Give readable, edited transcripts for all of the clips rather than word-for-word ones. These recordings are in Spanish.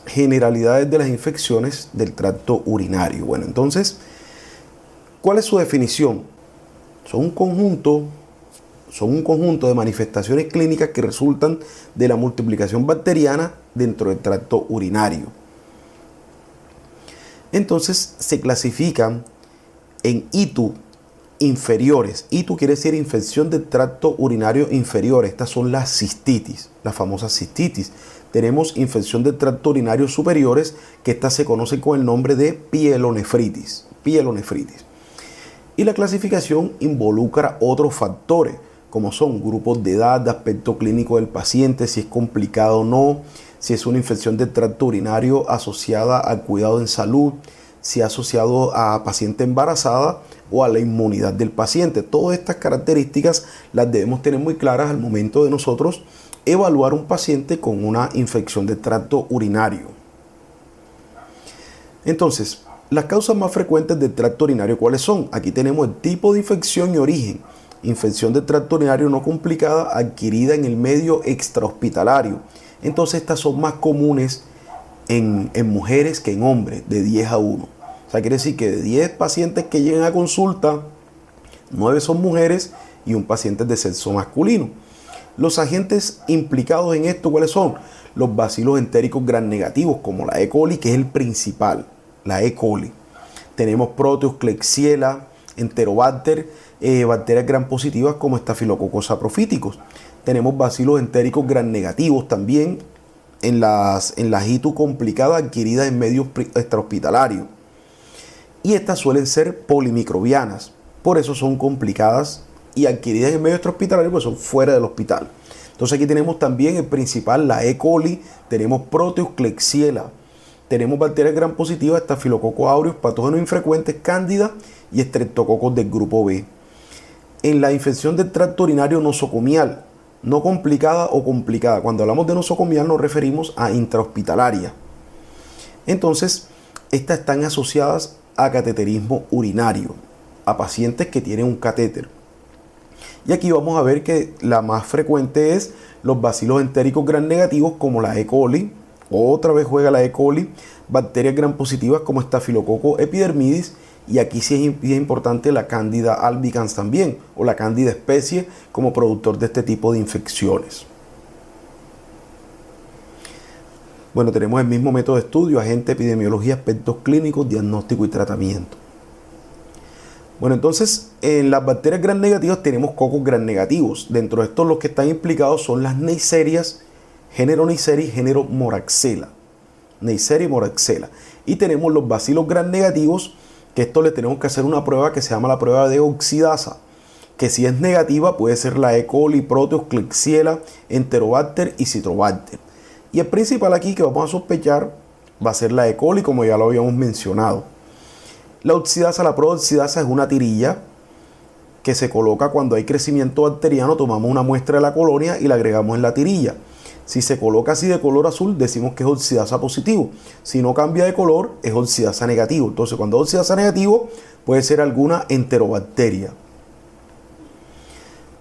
generalidades de las infecciones del tracto urinario. Bueno, entonces, ¿cuál es su definición? Son un conjunto de manifestaciones clínicas que resultan de la multiplicación bacteriana dentro del tracto urinario. Entonces se clasifican en ITU inferiores. ITU quiere decir infección del tracto urinario inferior. Estas son las cistitis, las famosas cistitis. Tenemos infección del tracto urinario superiores, que estas se conocen con el nombre de pielonefritis. Y la clasificación involucra otros factores, como son grupos de edad, de aspecto clínico del paciente, si es complicado o no, si es una infección del tracto urinario asociada al cuidado en salud, si es asociado a paciente embarazada o a la inmunidad del paciente. Todas estas características las debemos tener muy claras al momento de nosotros evaluar un paciente con una infección del tracto urinario. Entonces, las causas más frecuentes del tracto urinario, ¿cuáles son? Aquí tenemos el tipo de infección y origen. Infección del tracto urinario no complicada adquirida en el medio extrahospitalario. Entonces estas son más comunes en mujeres que en hombres, de 10 a 1. O sea, quiere decir que de 10 pacientes que llegan a consulta, 9 son mujeres y un paciente es de sexo masculino. Los agentes implicados en esto, ¿cuáles son? Los bacilos entéricos gram negativos, como la E. coli, que es el principal, la E. coli. Tenemos Proteus, Klebsiella, Enterobacter, bacterias gram positivas como Staphylococcus saprophyticus. Tenemos bacilos entéricos gram negativos también en las ITU complicadas adquiridas en medios extrahospitalarios. Y estas suelen ser polimicrobianas, por eso son complicadas y adquiridas en medio extrahospitalario, pues son fuera del hospital. Entonces aquí tenemos también el principal, la E. coli, tenemos Proteus, Klebsiella, tenemos bacterias gram positivas, Staphylococcus aureus, patógenos infrecuentes, cándida y estreptococos del grupo B. En la infección del tracto urinario nosocomial, no complicada o complicada. Cuando hablamos de nosocomial nos referimos a intrahospitalaria. Entonces, estas están asociadas a cateterismo urinario, a pacientes que tienen un catéter. Y aquí vamos a ver que la más frecuente es los bacilos entéricos gram negativos como la E. coli, otra vez juega la E. coli, bacterias gram positivas como Staphylococcus epidermidis, y aquí sí es importante la Candida albicans también, o la Candida especie, como productor de este tipo de infecciones. Bueno, tenemos el mismo método de estudio, agente, epidemiología, aspectos clínicos, diagnóstico y tratamiento. Bueno, entonces, en las bacterias gram negativas tenemos cocos gram negativos. Dentro de estos los que están implicados son las Neisseria, género Neisseria y género Moraxella. Neisseria y Moraxella. Y tenemos los bacilos gram negativos, que esto le tenemos que hacer una prueba que se llama la prueba de oxidasa, que si es negativa puede ser la E. coli, Proteus, Klebsiella, Enterobacter y Citrobacter. Y el principal aquí que vamos a sospechar va a ser la E. coli, como ya lo habíamos mencionado. La oxidasa, la prueba de oxidasa es una tirilla que se coloca cuando hay crecimiento bacteriano. Tomamos una muestra de la colonia y la agregamos en la tirilla. Si se coloca así de color azul, decimos que es oxidasa positivo. Si no cambia de color, es oxidasa negativo. Entonces, cuando es oxidasa negativo, puede ser alguna enterobacteria.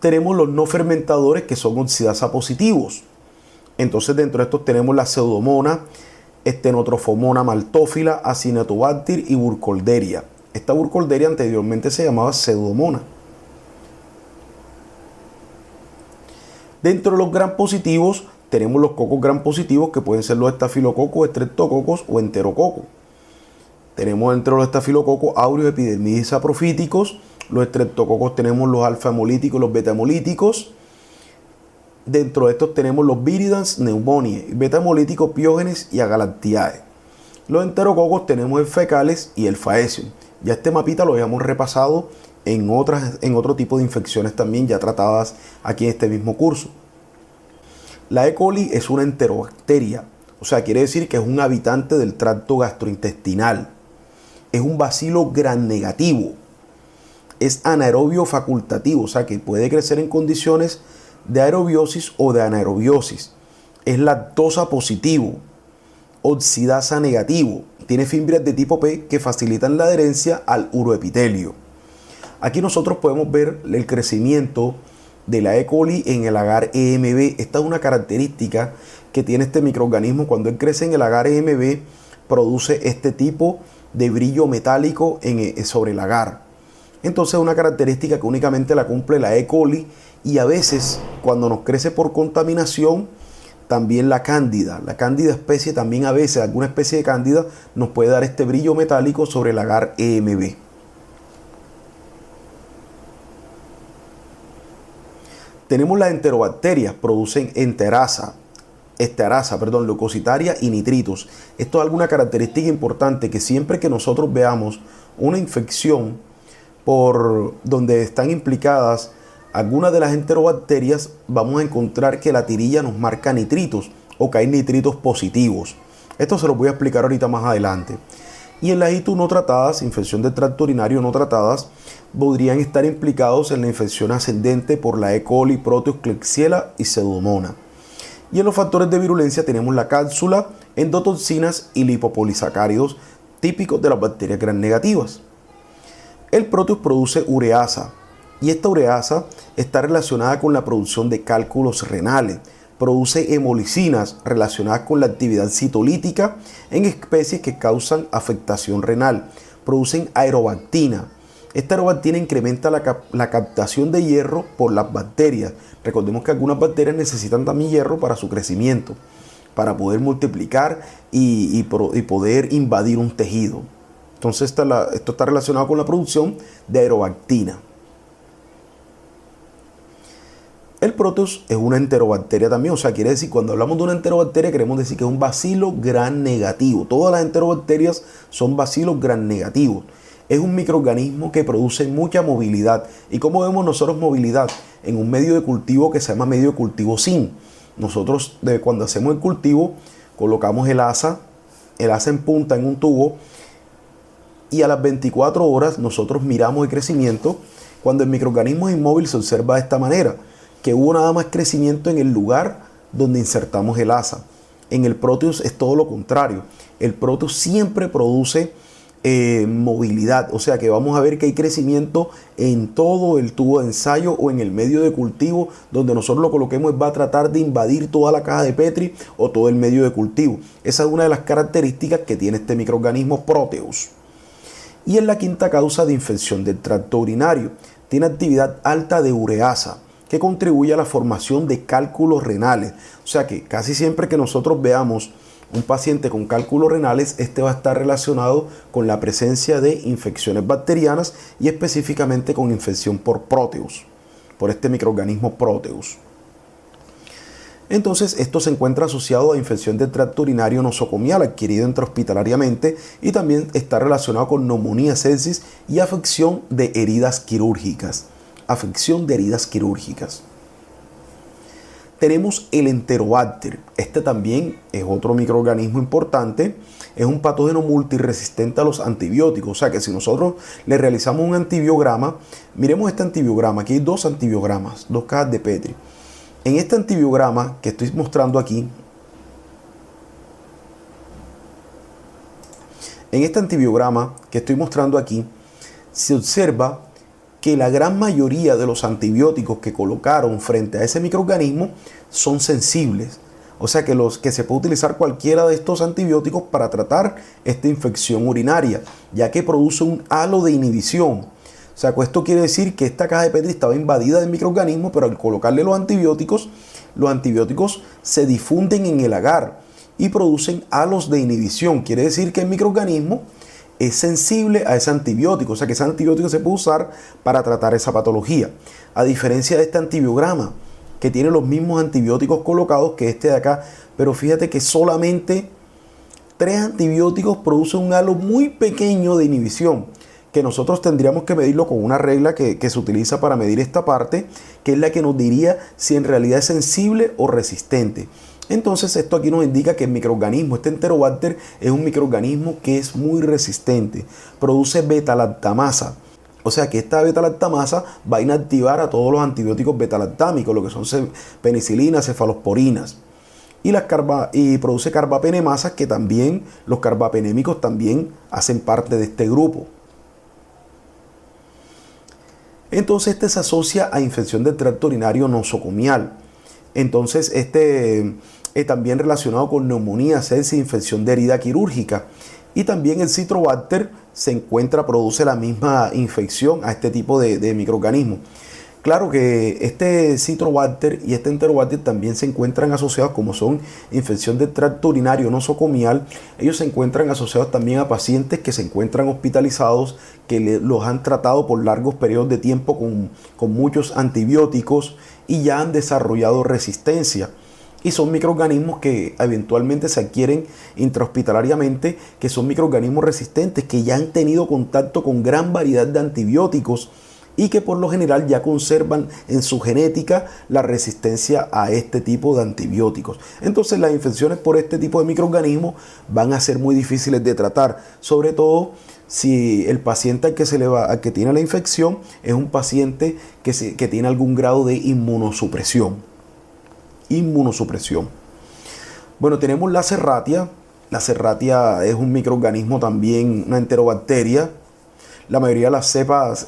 Tenemos los no fermentadores, que son oxidasa positivos. Entonces, dentro de estos tenemos la Pseudomonas, Stenotrophomonas maltófila, Acinetobacter y Burkholderia. Esta Burkholderia anteriormente se llamaba Pseudomonas. Dentro de los gram positivos tenemos los cocos gram positivos, que pueden ser los estafilococos, estreptococos o enterococos. Tenemos entre los estafilococos aureus, epidermidis saprofíticos. Los estreptococos tenemos los alfa-hemolíticos y los beta-hemolíticos. Dentro de estos tenemos los viridans, pneumoniae, beta-hemolíticos, piógenes y agalactiae. Los enterococos tenemos el fecales y el faecium. Ya este mapita lo habíamos repasado en otro tipo de infecciones también ya tratadas aquí en este mismo curso. La E. coli es una enterobacteria, o sea, quiere decir que es un habitante del tracto gastrointestinal. Es un bacilo gram negativo. Es anaerobio facultativo, o sea, que puede crecer en condiciones de aerobiosis o de anaerobiosis. Es lactosa positivo, oxidasa negativo. Tiene fimbrias de tipo P que facilitan la adherencia al uroepitelio. Aquí nosotros podemos ver el crecimiento de la E. coli en el agar EMB. Esta es una característica que tiene este microorganismo cuando él crece en el agar EMB, produce este tipo de brillo metálico sobre el agar. Entonces es una característica que únicamente la cumple la E. coli, y a veces cuando nos crece por contaminación, también la cándida especie, también a veces alguna especie de cándida nos puede dar este brillo metálico sobre el agar EMB. Tenemos las enterobacterias, producen esterasa, leucocitaria y nitritos. Esto es alguna característica importante, que siempre que nosotros veamos una infección por donde están implicadas algunas de las enterobacterias, vamos a encontrar que la tirilla nos marca nitritos o que hay nitritos positivos. Esto se lo voy a explicar ahorita más adelante. Y en las ITU no tratadas, infección del tracto urinario no tratadas, podrían estar implicados en la infección ascendente por la E. coli, Proteus, Klebsiella y Pseudomonas. Y en los factores de virulencia tenemos la cápsula, endotoxinas y lipopolisacáridos típicos de las bacterias gram negativas. El Proteus produce ureasa, y esta ureasa está relacionada con la producción de cálculos renales. Produce hemolicinas relacionadas con la actividad citolítica en especies que causan afectación renal. Producen aerobactina. Esta aerobactina incrementa la captación de hierro por las bacterias. Recordemos que algunas bacterias necesitan también hierro para su crecimiento, para poder multiplicar y poder invadir un tejido. Entonces esto está relacionado con la producción de aerobactina. El Proteus es una enterobacteria también, o sea, quiere decir, cuando hablamos de una enterobacteria queremos decir que es un bacilo gram negativo. Todas las enterobacterias son bacilos gram negativos. Es un microorganismo que produce mucha movilidad. ¿Y cómo vemos nosotros movilidad? En un medio de cultivo que se llama medio de cultivo zinc. Nosotros cuando hacemos el cultivo colocamos el asa en punta en un tubo, y a las 24 horas nosotros miramos el crecimiento. Cuando el microorganismo es inmóvil se observa de esta manera, que hubo nada más crecimiento en el lugar donde insertamos el asa. En el Proteus es todo lo contrario. El Proteus siempre produce movilidad, o sea que vamos a ver que hay crecimiento en todo el tubo de ensayo o en el medio de cultivo. Donde nosotros lo coloquemos va a tratar de invadir toda la caja de Petri o todo el medio de cultivo. Esa es una de las características que tiene este microorganismo Proteus. Y es la quinta causa de infección del tracto urinario. Tiene actividad alta de ureasa, que contribuye a la formación de cálculos renales. O sea que casi siempre que nosotros veamos un paciente con cálculos renales, este va a estar relacionado con la presencia de infecciones bacterianas y específicamente con infección por Proteus, por este microorganismo Proteus. Entonces, esto se encuentra asociado a infección del tracto urinario nosocomial adquirido intrahospitalariamente, y también está relacionado con neumonía, sepsis y afección de heridas quirúrgicas. Tenemos el Enterobacter. Este también es otro microorganismo importante. Es un patógeno multiresistente a los antibióticos. O sea que si nosotros le realizamos un antibiograma, miremos este antibiograma. Aquí hay dos antibiogramas, dos cajas de Petri. En este antibiograma que estoy mostrando aquí, se observa que la gran mayoría de los antibióticos que colocaron frente a ese microorganismo son sensibles. O sea que se puede utilizar cualquiera de estos antibióticos para tratar esta infección urinaria, ya que produce un halo de inhibición. O sea, esto quiere decir que esta caja de Petri estaba invadida de microorganismos, pero al colocarle los antibióticos se difunden en el agar y producen halos de inhibición. Quiere decir que el microorganismo es sensible a ese antibiótico, o sea que ese antibiótico se puede usar para tratar esa patología. A diferencia de este antibiograma, que tiene los mismos antibióticos colocados que este de acá, pero fíjate que solamente 3 antibióticos producen un halo muy pequeño de inhibición, que nosotros tendríamos que medirlo con una regla que se utiliza para medir esta parte, que es la que nos diría si en realidad es sensible o resistente. Entonces esto aquí nos indica que el microorganismo, este Enterobacter, es un microorganismo que es muy resistente, produce beta-lactamasa. O sea que esta beta-lactamasa va a inactivar a todos los antibióticos beta-lactámicos, lo que son penicilinas, cefalosporinas. Y produce carbapenemasas, que también los carbapenémicos también hacen parte de este grupo. Entonces este se asocia a infección del tracto urinario nosocomial. Entonces este también relacionado con neumonía, sepsis, infección de herida quirúrgica. Y también el Citrobacter produce la misma infección a este tipo de microorganismos. Claro que este Citrobacter y este Enterobacter también se encuentran asociados, como son infección del tracto urinario nosocomial. Ellos se encuentran asociados también a pacientes que se encuentran hospitalizados, que los han tratado por largos periodos de tiempo con muchos antibióticos y ya han desarrollado resistencia. Y son microorganismos que eventualmente se adquieren intrahospitalariamente, que son microorganismos resistentes, que ya han tenido contacto con gran variedad de antibióticos y que por lo general ya conservan en su genética la resistencia a este tipo de antibióticos. Entonces las infecciones por este tipo de microorganismos van a ser muy difíciles de tratar, sobre todo si el paciente al que tiene la infección es un paciente que tiene algún grado de inmunosupresión. Bueno, tenemos la Serratia. La Serratia es un microorganismo también, una enterobacteria. La mayoría de las cepas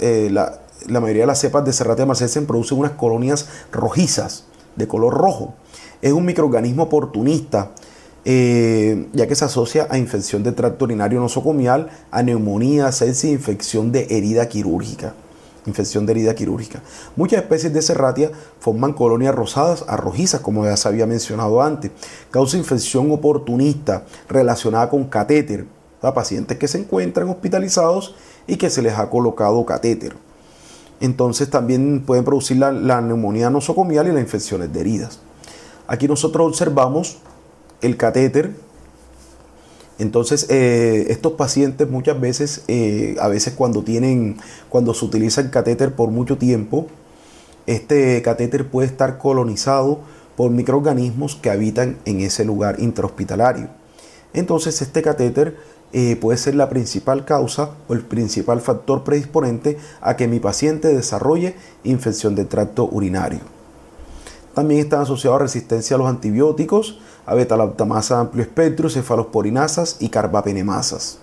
de Serratia marcescens producen unas colonias rojizas de color rojo. Es un microorganismo oportunista, ya que se asocia a infección de tracto urinario nosocomial, a neumonía, sepsis, infección de herida quirúrgica. Muchas especies de Serratia forman colonias rosadas a rojizas, como ya se había mencionado antes. Causa infección oportunista relacionada con catéter, a pacientes que se encuentran hospitalizados y que se les ha colocado catéter. Entonces también pueden producir la neumonía nosocomial y las infecciones de heridas. Aquí nosotros observamos el catéter. Entonces estos pacientes muchas veces, cuando se utiliza el catéter por mucho tiempo, este catéter puede estar colonizado por microorganismos que habitan en ese lugar intrahospitalario. Entonces este catéter puede ser la principal causa o el principal factor predisponente a que mi paciente desarrolle infección del tracto urinario. También están asociados a resistencia a los antibióticos, a beta-lactamasa amplio espectro, cefalosporinasas y carbapenemasas.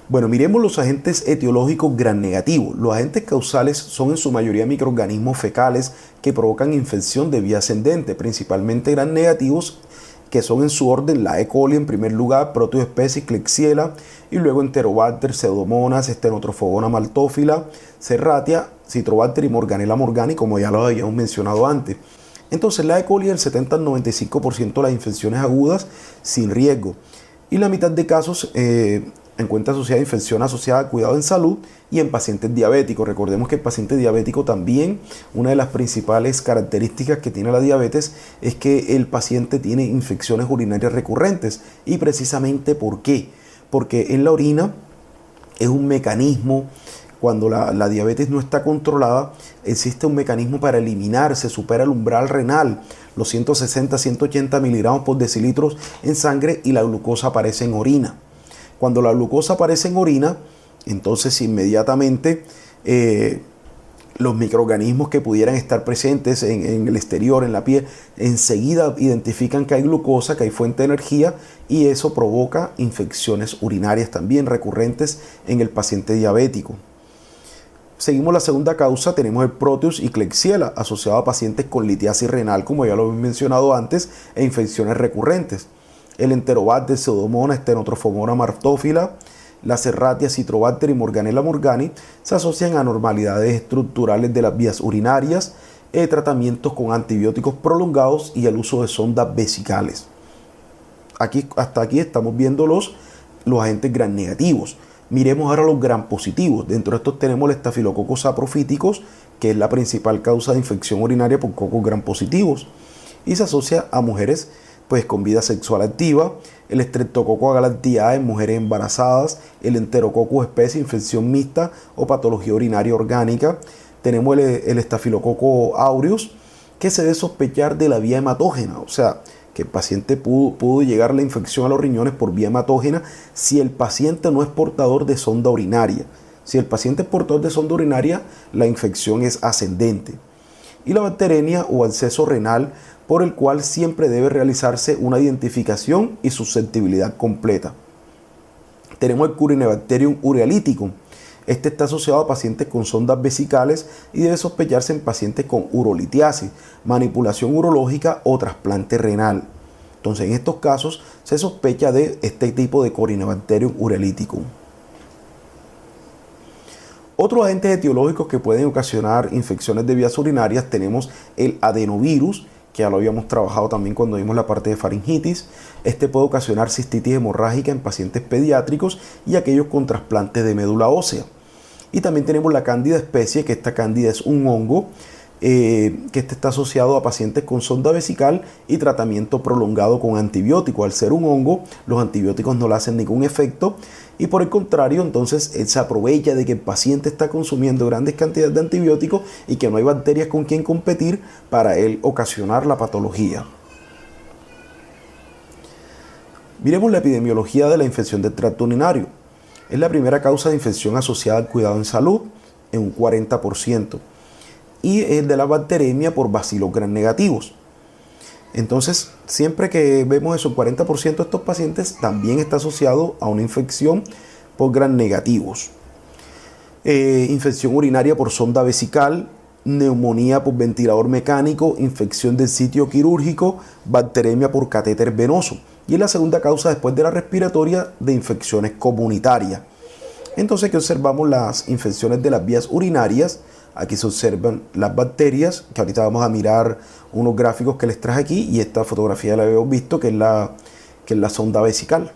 Bueno, miremos los agentes etiológicos gram negativos. Los agentes causales son en su mayoría microorganismos fecales que provocan infección de vía ascendente, principalmente gram negativos, que son en su orden la E. coli en primer lugar, Proteospeciis, Klebsiella, y luego Enterobacter, Pseudomonas, Stenotrophomonas maltophilia, Serratia, Citrobacter y Morganella morgani, como ya lo habíamos mencionado antes. Entonces la E. coli el 70 al 95% de las infecciones agudas sin riesgo, y la mitad de casos encuentra asociada a infección asociada a cuidado en salud y en pacientes diabéticos. Recordemos que el paciente diabético también, una de las principales características que tiene la diabetes es que el paciente tiene infecciones urinarias recurrentes. ¿Y precisamente por qué? Porque en la orina es un mecanismo, cuando la diabetes no está controlada, existe un mecanismo para eliminar, se supera el umbral renal, los 160-180 miligramos por decilitros en sangre, y la glucosa aparece en orina. Cuando la glucosa aparece en orina, entonces inmediatamente los microorganismos que pudieran estar presentes en el exterior, en la piel, enseguida identifican que hay glucosa, que hay fuente de energía, y eso provoca infecciones urinarias también recurrentes en el paciente diabético. Seguimos la segunda causa, tenemos el Proteus y Klebsiella, asociado a pacientes con litiasis renal, como ya lo he mencionado antes, e infecciones recurrentes. El Enterobacter, Pseudomonas, Stenotrophomonas maltophilia, la Serratia, Citrobacter y Morganella morgani se asocian a anormalidades estructurales de las vías urinarias, tratamientos con antibióticos prolongados y el uso de sondas vesicales. Hasta aquí estamos viendo los agentes gram negativos. Miremos ahora los gram positivos. Dentro de estos tenemos el Staphylococcus saprophyticus, que es la principal causa de infección urinaria por cocos gram positivos, y se asocia a mujeres con vida sexual activa, el Streptococcus agalantiae en mujeres embarazadas, el Enterococcus species, infección mixta o patología urinaria orgánica. Tenemos el Staphylococcus aureus, que se debe sospechar de la vía hematógena, o sea, que el paciente pudo llegar la infección a los riñones por vía hematógena si el paciente no es portador de sonda urinaria. Si el paciente es portador de sonda urinaria, la infección es ascendente. Y la bacteremia o absceso renal, por el cual siempre debe realizarse una identificación y susceptibilidad completa. Tenemos el Corynebacterium urealyticum. Este está asociado a pacientes con sondas vesicales y debe sospecharse en pacientes con urolitiasis, manipulación urológica o trasplante renal. Entonces, en estos casos se sospecha de este tipo de Corynebacterium urolithicum. Otros agentes etiológicos que pueden ocasionar infecciones de vías urinarias tenemos el adenovirus, que ya lo habíamos trabajado también cuando vimos la parte de faringitis. Este puede ocasionar cistitis hemorrágica en pacientes pediátricos y aquellos con trasplantes de médula ósea. Y también tenemos la cándida especie, que esta cándida es un hongo, que este está asociado a pacientes con sonda vesical y tratamiento prolongado con antibióticos. Al ser un hongo, los antibióticos no le hacen ningún efecto y por el contrario, entonces él se aprovecha de que el paciente está consumiendo grandes cantidades de antibióticos y que no hay bacterias con quien competir para él ocasionar la patología. Miremos la epidemiología de la infección del tracto urinario. Es la primera causa de infección asociada al cuidado en salud en un 40%. Y es de la bacteremia por bacilos gram negativos. Entonces, siempre que vemos eso, el 40% de estos pacientes también está asociado a una infección por gram negativos. Infección urinaria por sonda vesical, neumonía por ventilador mecánico, infección del sitio quirúrgico, bacteremia por catéter venoso. Y es la segunda causa después de la respiratoria de infecciones comunitarias. Entonces, aquí observamos las infecciones de las vías urinarias. Aquí se observan las bacterias, que ahorita vamos a mirar unos gráficos que les traje aquí, y esta fotografía la habíamos visto, que es la sonda vesical.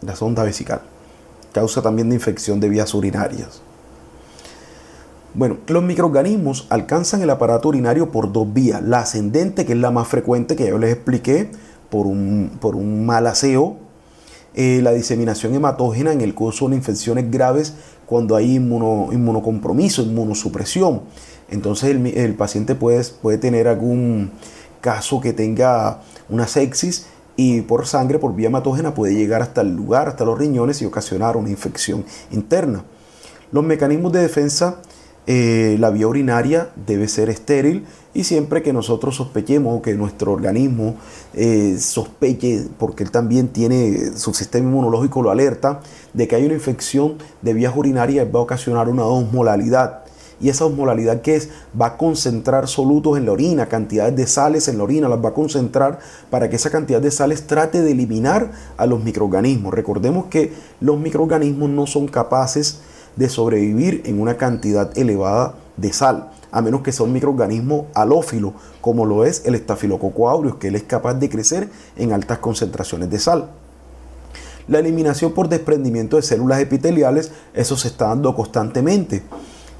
La sonda vesical. Causa también de infección de vías urinarias. Bueno, los microorganismos alcanzan el aparato urinario por dos vías. La ascendente, que es la más frecuente, que ya les expliqué, por un mal aseo. La diseminación hematógena en el curso de infecciones graves cuando hay inmunocompromiso, inmunosupresión. Entonces el paciente puede tener algún caso que tenga una sepsis y por sangre, por vía hematógena, puede llegar hasta el lugar, hasta los riñones y ocasionar una infección interna. Los mecanismos de defensa, la vía urinaria debe ser estéril y siempre que nosotros sospechemos o que nuestro organismo sospeche, porque él también tiene su sistema inmunológico lo alerta de que hay una infección de vías urinarias, va a ocasionar una osmolalidad. Y esa osmolalidad, ¿qué es? Va a concentrar solutos en la orina, cantidades de sales en la orina, las va a concentrar para que esa cantidad de sales trate de eliminar a los microorganismos. Recordemos que los microorganismos no son capaces de sobrevivir en una cantidad elevada de sal, a menos que sea un microorganismo halófilo, como lo es el Staphylococcus aureus, que él es capaz de crecer en altas concentraciones de sal. La eliminación por desprendimiento de células epiteliales, eso se está dando constantemente.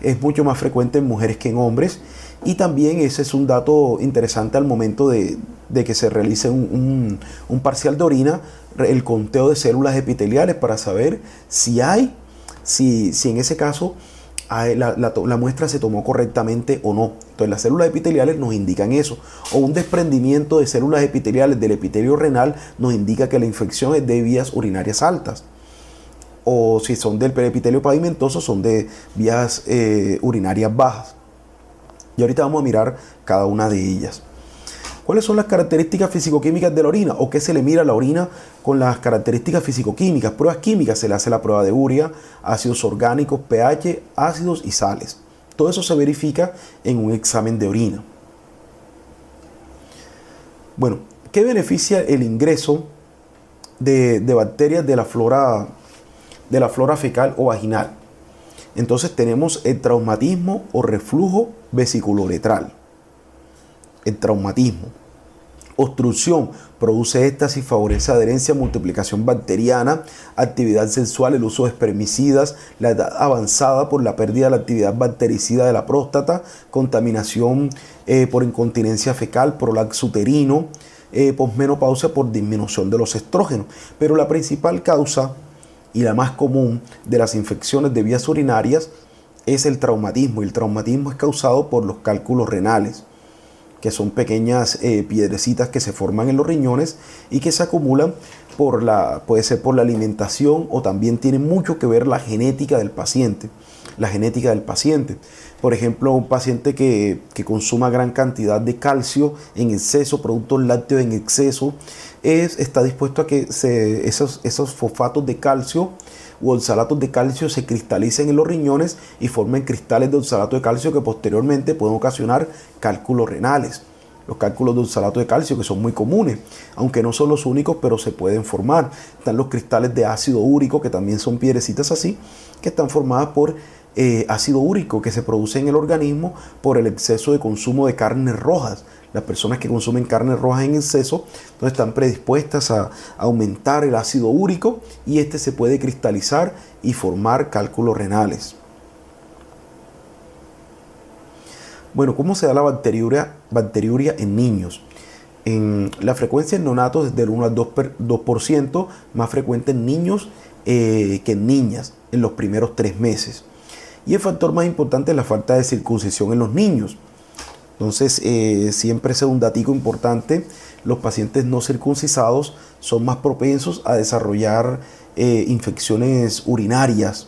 Es mucho más frecuente en mujeres que en hombres, y también ese es un dato interesante al momento de que se realice un parcial de orina, el conteo de células epiteliales para saber si en ese caso la muestra se tomó correctamente o no. Entonces las células epiteliales nos indican eso, o un desprendimiento de células epiteliales del epitelio renal nos indica que la infección es de vías urinarias altas, o si son del epitelio pavimentoso son de vías urinarias bajas. Y ahorita vamos a mirar cada una de ellas. ¿Cuáles son las características fisicoquímicas de la orina? ¿O qué se le mira a la orina con las características fisicoquímicas? Pruebas químicas, se le hace la prueba de urea, ácidos orgánicos, pH, ácidos y sales. Todo eso se verifica en un examen de orina. Bueno, ¿qué beneficia el ingreso de bacterias de la flora fecal o vaginal? Entonces tenemos el traumatismo o reflujo vesiculoretral. El traumatismo. Obstrucción, produce éxtasis, favorece adherencia, multiplicación bacteriana, actividad sexual, el uso de espermicidas, la edad avanzada por la pérdida de la actividad bactericida de la próstata, contaminación por incontinencia fecal, prolapso uterino, posmenopausia por disminución de los estrógenos. Pero la principal causa y la más común de las infecciones de vías urinarias es el traumatismo, y el traumatismo es causado por los cálculos renales, que son pequeñas piedrecitas que se forman en los riñones y que se acumulan puede ser por la alimentación, o también tiene mucho que ver la genética del paciente. la genética del paciente. Por ejemplo, un paciente que consuma gran cantidad de calcio en exceso, productos lácteos en exceso, está dispuesto a que esos fosfatos de calcio o oxalatos de calcio se cristalicen en los riñones y formen cristales de oxalato de calcio que posteriormente pueden ocasionar cálculos renales. Los cálculos de oxalato de calcio, que son muy comunes, aunque no son los únicos, pero se pueden formar. Están los cristales de ácido úrico, que también son piedrecitas así, que están formadas por ácido úrico que se produce en el organismo por el exceso de consumo de carnes rojas. Las personas que consumen carnes rojas en exceso entonces están predispuestas a aumentar el ácido úrico y este se puede cristalizar y formar cálculos renales. Bueno, ¿cómo se da la bacteriuria en niños? La frecuencia en neonatos es del 1 al 2%, más frecuente en niños que en niñas en los primeros 3 meses. Y el factor más importante es la falta de circuncisión en los niños. Entonces, siempre ese es un datico importante. Los pacientes no circuncisados son más propensos a desarrollar infecciones urinarias.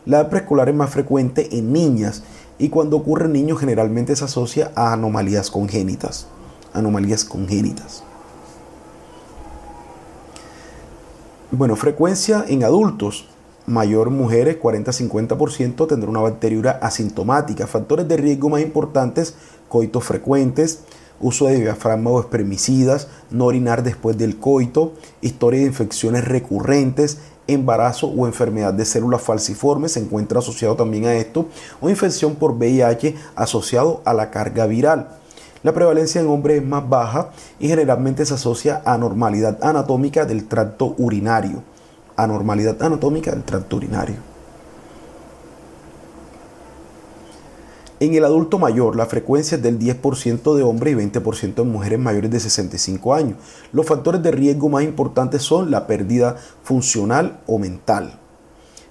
La edad preescolar es más frecuente en niñas y cuando ocurre en niños generalmente se asocia a anomalías congénitas. Bueno, frecuencia en adultos. Mayor mujeres, 40-50%, tendrá una bacteriuria asintomática. Factores de riesgo más importantes: coitos frecuentes, uso de diafragma o espermicidas, no orinar después del coito, historia de infecciones recurrentes, embarazo o enfermedad de células falciformes se encuentra asociado también a esto, o infección por VIH asociado a la carga viral. La prevalencia en hombres es más baja y generalmente se asocia a anormalidad anatómica del tracto urinario. En el adulto mayor, la frecuencia es del 10% de hombres y 20% en mujeres mayores de 65 años. Los factores de riesgo más importantes son la pérdida funcional o mental.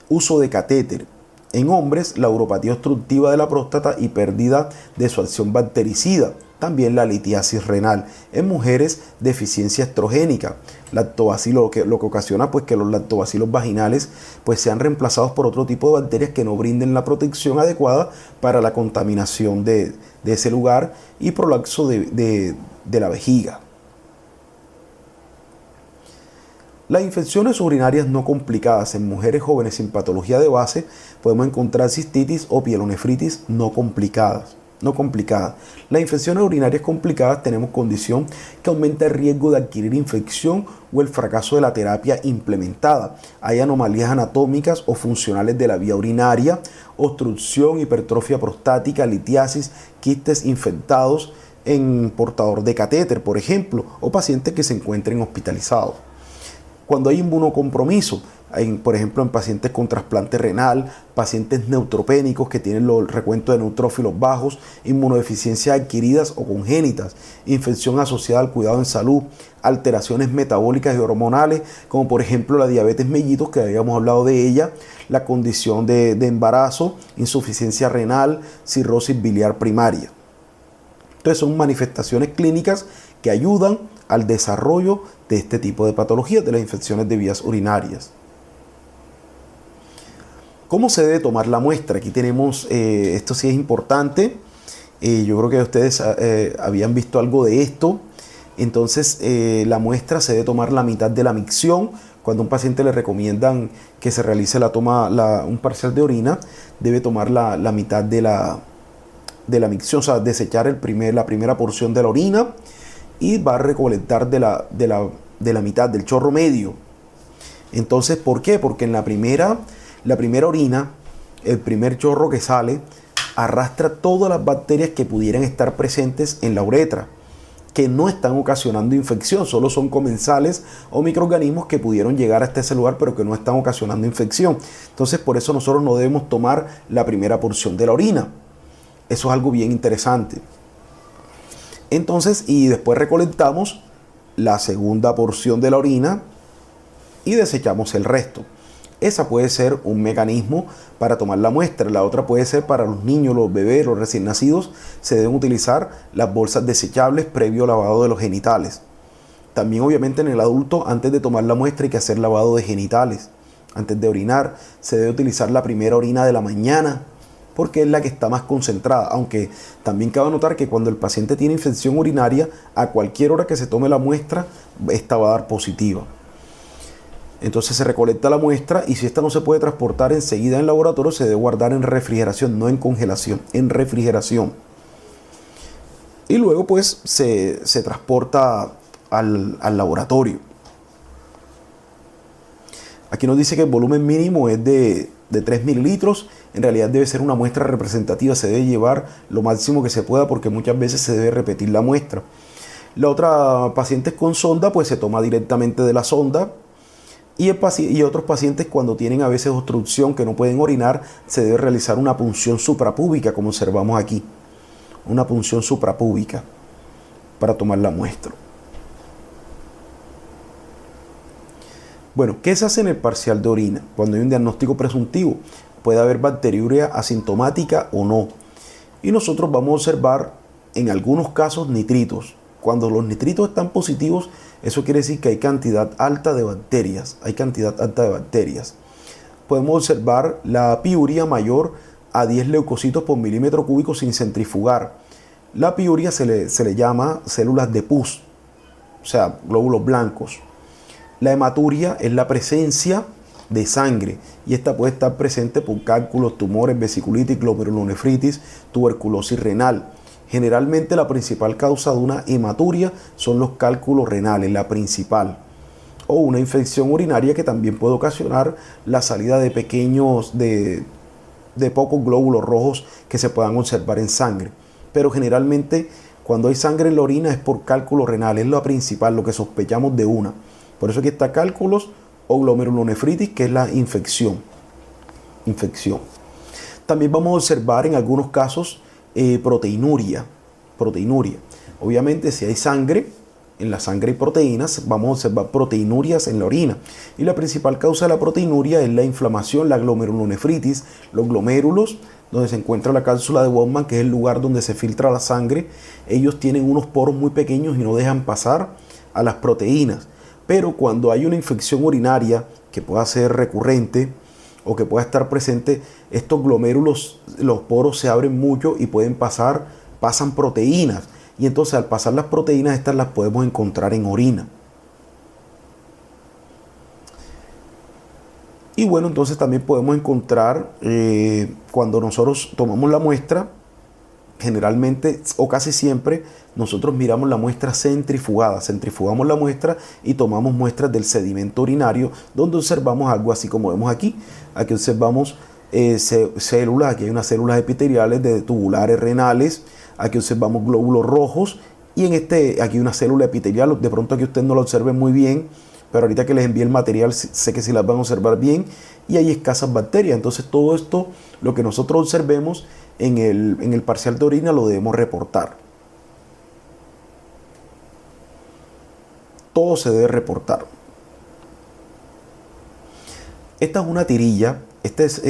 Uso de catéter. En hombres, la uropatía obstructiva de la próstata y pérdida de su acción bactericida. También la litiasis renal. En mujeres, deficiencia estrogénica. Lactobacilo, lo que ocasiona pues que los lactobacilos vaginales pues sean reemplazados por otro tipo de bacterias que no brinden la protección adecuada para la contaminación de ese lugar y prolapso de la vejiga. Las infecciones urinarias no complicadas en mujeres jóvenes sin patología de base, podemos encontrar cistitis o pielonefritis no complicadas. Las infecciones urinarias complicadas tenemos condición que aumenta el riesgo de adquirir infección o el fracaso de la terapia implementada. Hay anomalías anatómicas o funcionales de la vía urinaria, obstrucción, hipertrofia prostática, litiasis, quistes infectados en portador de catéter, por ejemplo, o pacientes que se encuentren hospitalizados. Cuando hay inmunocompromiso, por ejemplo en pacientes con trasplante renal, pacientes neutropénicos que tienen el recuento de neutrófilos bajos, inmunodeficiencias adquiridas o congénitas, infección asociada al cuidado en salud, alteraciones metabólicas y hormonales, como por ejemplo la diabetes mellitus, que habíamos hablado de ella, la condición de embarazo, insuficiencia renal, cirrosis biliar primaria. Entonces son manifestaciones clínicas que ayudan al desarrollo de este tipo de patologías, de las infecciones de vías urinarias. ¿Cómo se debe tomar la muestra? Aquí tenemos, esto sí es importante, yo creo que ustedes habían visto algo de esto. Entonces la muestra se debe tomar la mitad de la micción. Cuando a un paciente le recomiendan que se realice un parcial de orina, debe tomar la mitad de la micción, o sea, desechar la primera porción de la orina y va a recolectar de la mitad del chorro medio. Entonces, ¿por qué? Porque en la primera orina, el primer chorro que sale arrastra todas las bacterias que pudieran estar presentes en la uretra, que no están ocasionando infección, solo son comensales o microorganismos que pudieron llegar hasta ese lugar pero que no están ocasionando infección. Entonces, por eso nosotros no debemos tomar la primera porción de la orina. Eso es algo bien interesante. Entonces, y después recolectamos la segunda porción de la orina y desechamos el resto. Esa puede ser un mecanismo para tomar la muestra. La otra puede ser para los niños, los bebés, los recién nacidos. Se deben utilizar las bolsas desechables previo lavado de los genitales. También obviamente en el adulto, antes de tomar la muestra hay que hacer lavado de genitales. Antes de orinar se debe utilizar la primera orina de la mañana porque es la que está más concentrada, aunque también cabe notar que cuando el paciente tiene infección urinaria, a cualquier hora que se tome la muestra, esta va a dar positiva. Entonces se recolecta la muestra y si esta no se puede transportar enseguida en laboratorio, se debe guardar en refrigeración, no en congelación, en refrigeración. Y luego pues se transporta al laboratorio. Aquí nos dice que el volumen mínimo es de 3 mililitros. En realidad debe ser una muestra representativa, se debe llevar lo máximo que se pueda porque muchas veces se debe repetir la muestra. La otra, pacientes con sonda, pues se toma directamente de la sonda. Y otros pacientes cuando tienen a veces obstrucción que no pueden orinar, se debe realizar una punción suprapúbica, como observamos aquí. Una punción suprapúbica para tomar la muestra. Bueno, ¿qué se hace en el parcial de orina? Cuando hay un diagnóstico presuntivo, puede haber bacteriuria asintomática o no. Y nosotros vamos a observar en algunos casos nitritos. Cuando los nitritos están positivos, eso quiere decir que hay cantidad alta de bacterias. Podemos observar la piuria mayor a 10 leucocitos por milímetro cúbico sin centrifugar. La piuria se le llama células de pus, o sea, glóbulos blancos. La hematuria es la presencia de sangre y esta puede estar presente por cálculos, tumores, vesiculitis, glomerulonefritis, tuberculosis renal. Generalmente la principal causa de una hematuria son los cálculos renales, la principal. O una infección urinaria que también puede ocasionar la salida de pocos glóbulos rojos que se puedan observar en sangre. Pero generalmente cuando hay sangre en la orina es por cálculo renal, es lo principal, lo que sospechamos de una. Por eso aquí está cálculos o glomerulonefritis, que es la infección. También vamos a observar en algunos casos proteinuria. Obviamente si hay sangre, en la sangre hay proteínas, vamos a observar proteinurias en la orina. Y la principal causa de la proteinuria es la inflamación, la glomerulonefritis, los glomérulos, donde se encuentra la cápsula de Bowman, que es el lugar donde se filtra la sangre. Ellos tienen unos poros muy pequeños y no dejan pasar a las proteínas. Pero cuando hay una infección urinaria que pueda ser recurrente o que pueda estar presente, estos glomérulos, los poros se abren mucho y pasan proteínas. Y entonces al pasar las proteínas, estas las podemos encontrar en orina. Y bueno, entonces también podemos encontrar cuando nosotros tomamos la muestra, generalmente o casi siempre nosotros miramos la muestra centrifugada, centrifugamos la muestra y tomamos muestras del sedimento urinario, donde observamos algo así como vemos aquí. Aquí observamos células, aquí hay unas células epiteliales de tubulares renales, aquí observamos glóbulos rojos y aquí hay una célula epitelial. De pronto aquí ustedes no la observen muy bien, pero ahorita que les envíe el material sé que sí las van a observar bien, y hay escasas bacterias. Entonces todo esto, lo que nosotros observemos en el parcial de orina, lo debemos reportar. Todo se debe reportar. Esta es una tirilla. Esta es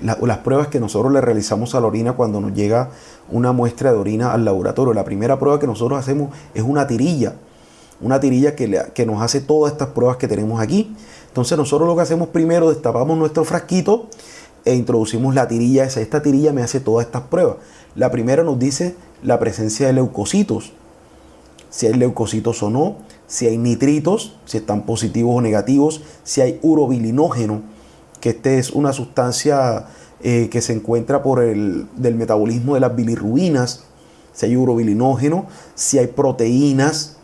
las pruebas que nosotros le realizamos a la orina cuando nos llega una muestra de orina al laboratorio. La primera prueba que nosotros hacemos es una tirilla. Una tirilla que nos hace todas estas pruebas que tenemos aquí. Entonces nosotros lo que hacemos primero, destapamos nuestro frasquito e introducimos la tirilla esa. Esta tirilla me hace todas estas pruebas. La primera nos dice la presencia de leucocitos, si hay leucocitos o no, si hay nitritos, si están positivos o negativos, si hay urobilinógeno, que esta es una sustancia que se encuentra del metabolismo de las bilirrubinas, si hay urobilinógeno, si hay proteínas.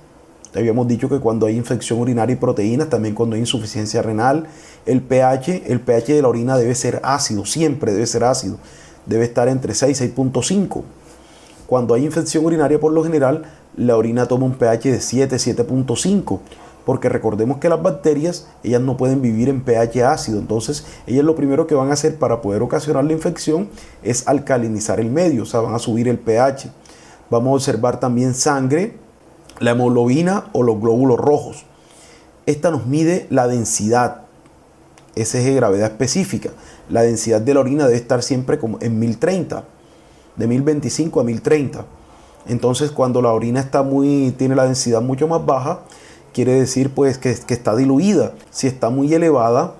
Habíamos dicho que cuando hay infección urinaria y proteínas, también cuando hay insuficiencia renal. El pH de la orina debe ser ácido, siempre debe ser ácido. Debe estar entre 6 y 6.5. Cuando hay infección urinaria, por lo general, la orina toma un pH de 7, 7.5. Porque recordemos que las bacterias, ellas no pueden vivir en pH ácido. Entonces, ellas lo primero que van a hacer para poder ocasionar la infección es alcalinizar el medio, o sea, van a subir el pH. Vamos a observar también sangre, la hemoglobina o los glóbulos rojos. Esta nos mide la densidad, ese eje de gravedad específica. La densidad de la orina debe estar siempre como en 1030, de 1025 a 1030. Entonces, cuando la orina tiene la densidad mucho más baja, quiere decir pues que está diluida. Si está muy elevada,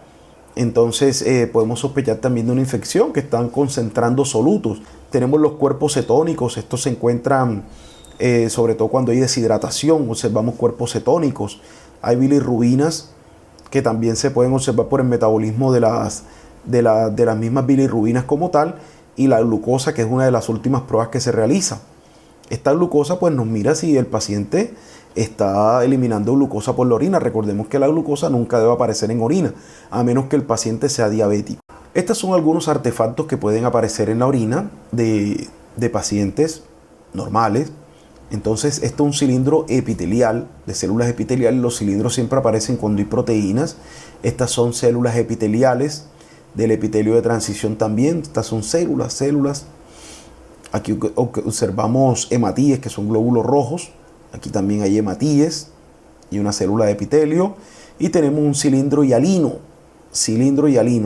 Entonces podemos sospechar también de una infección, que están concentrando solutos. Tenemos los cuerpos cetónicos. Estos se encuentran sobre todo cuando hay deshidratación. Observamos cuerpos cetónicos. Hay bilirrubinas que también se pueden observar por el metabolismo de las mismas bilirrubinas como tal, y la glucosa, que es una de las últimas pruebas que se realiza. Esta glucosa pues nos mira si el paciente está eliminando glucosa por la orina. Recordemos que la glucosa nunca debe aparecer en orina, a menos que el paciente sea diabético. Estos son algunos artefactos que pueden aparecer en la orina de pacientes normales. Entonces, esto es un cilindro epitelial, de células epiteliales. Los cilindros siempre aparecen cuando hay proteínas. Estas son células epiteliales del epitelio de transición también. Estas son células. Aquí observamos hematíes, que son glóbulos rojos. Aquí también hay hematíes y una célula de epitelio. Y tenemos un cilindro hialino.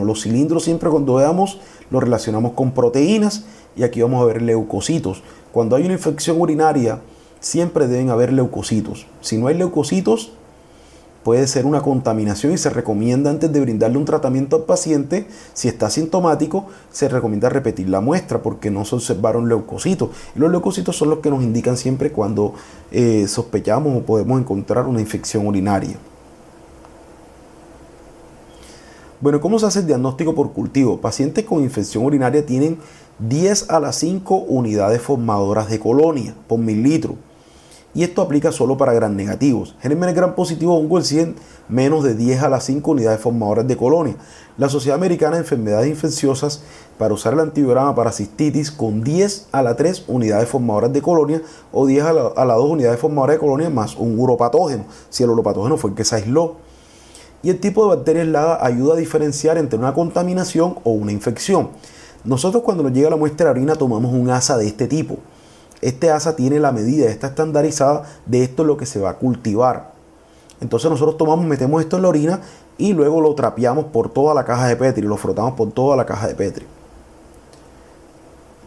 Los cilindros siempre cuando veamos los relacionamos con proteínas, y aquí vamos a ver leucocitos. Cuando hay una infección urinaria siempre deben haber leucocitos. Si no hay leucocitos, puede ser una contaminación, y se recomienda, antes de brindarle un tratamiento al paciente, si está asintomático, se recomienda repetir la muestra porque no se observaron leucocitos. Y los leucocitos son los que nos indican siempre cuando sospechamos o podemos encontrar una infección urinaria. Bueno, ¿cómo se hace el diagnóstico por cultivo? Pacientes con infección urinaria tienen 10 a la 5 unidades formadoras de colonia por mililitro. Y esto aplica solo para gram negativos. Gérmenes gram positivos hongo el 100, menos de 10 a la 5 unidades formadoras de colonia. La Sociedad Americana de Enfermedades Infecciosas, para usar el antibiograma para cistitis, con 10 a la 3 unidades formadoras de colonia, o 10 a la 2 unidades formadoras de colonia más un uropatógeno, si el uropatógeno fue el que se aisló. Y el tipo de bacteria aislada ayuda a diferenciar entre una contaminación o una infección. Nosotros, cuando nos llega la muestra de orina, tomamos un asa de este tipo. Este asa tiene la medida, está estandarizada, de esto es lo que se va a cultivar. Entonces nosotros metemos esto en la orina y luego lo trapeamos por toda la caja de Petri, lo frotamos por toda la caja de Petri.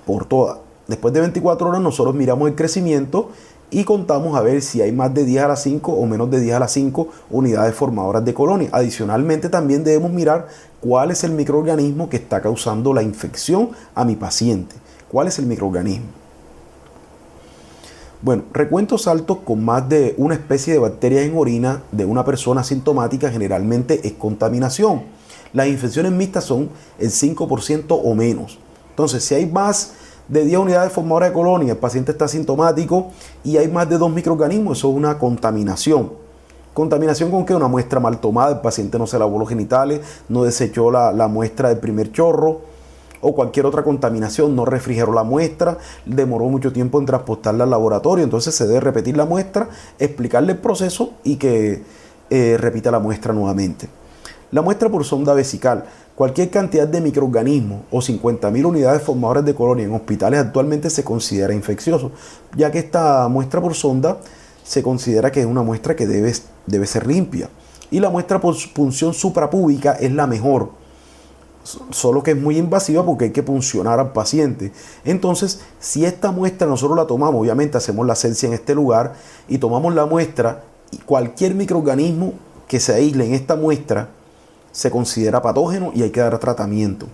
Por toda. Después de 24 horas nosotros miramos el crecimiento y contamos a ver si hay más de 10 a la 5 o menos de 10 a la 5 unidades formadoras de colonia. Adicionalmente, también debemos mirar cuál es el microorganismo que está causando la infección a mi paciente. ¿Cuál es el microorganismo? Bueno, recuentos altos con más de una especie de bacterias en orina de una persona asintomática generalmente es contaminación. Las infecciones mixtas son el 5% o menos. Entonces, si hay más de 10 unidades formadoras de colonia, el paciente está asintomático y hay más de 2 microorganismos, eso es una contaminación. ¿Contaminación con qué? Una muestra mal tomada, el paciente no se lavó los genitales, no desechó la muestra del primer chorro, o cualquier otra contaminación, no refrigeró la muestra, demoró mucho tiempo en transportarla al laboratorio. Entonces se debe repetir la muestra, explicarle el proceso y que repita la muestra nuevamente. La muestra por sonda vesical. Cualquier cantidad de microorganismos o 50.000 unidades formadoras de colonia en hospitales actualmente se considera infeccioso, ya que esta muestra por sonda se considera que es una muestra que debe ser limpia. Y la muestra por punción suprapúbica es la mejor, solo que es muy invasiva porque hay que puncionar al paciente. Entonces, si esta muestra nosotros la tomamos, obviamente hacemos la asepsia en este lugar y tomamos la muestra, y cualquier microorganismo que se aísle en esta muestra se considera patógeno y hay que dar tratamiento.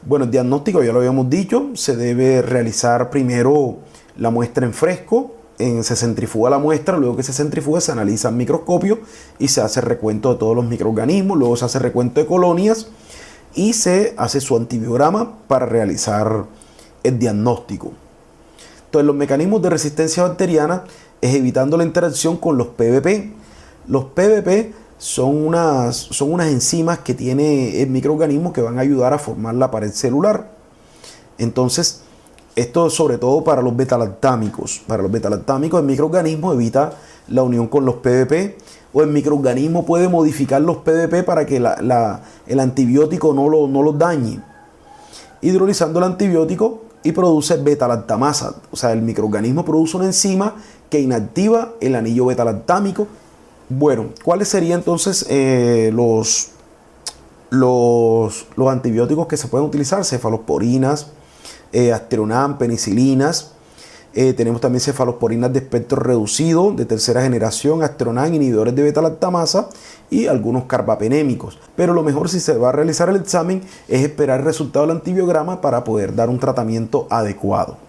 Bueno, el diagnóstico ya lo habíamos dicho, se debe realizar primero la muestra en fresco, se centrifuga la muestra, luego que se centrifuga se analiza en microscopio y se hace recuento de todos los microorganismos, luego se hace recuento de colonias y se hace su antibiograma para realizar el diagnóstico. Entonces, los mecanismos de resistencia bacteriana es evitando la interacción con los PVP. Los PVP son unas enzimas que tiene el microorganismo que van a ayudar a formar la pared celular. Entonces, esto sobre todo para los betalactámicos. Para los betalactámicos el microorganismo evita la unión con los PVP, o el microorganismo puede modificar los PVP para que el antibiótico no los dañe, hidrolizando el antibiótico, y produce betalactamasa. O sea, el microorganismo produce una enzima que inactiva el anillo betalactámico. Bueno, ¿cuáles serían entonces los antibióticos que se pueden utilizar? Cefalosporinas, Aztreonam, penicilinas. Tenemos también cefalosporinas de espectro reducido de tercera generación, Astronan, inhibidores de beta-lactamasa y algunos carbapenémicos. Pero lo mejor, si se va a realizar el examen, es esperar el resultado del antibiograma para poder dar un tratamiento adecuado.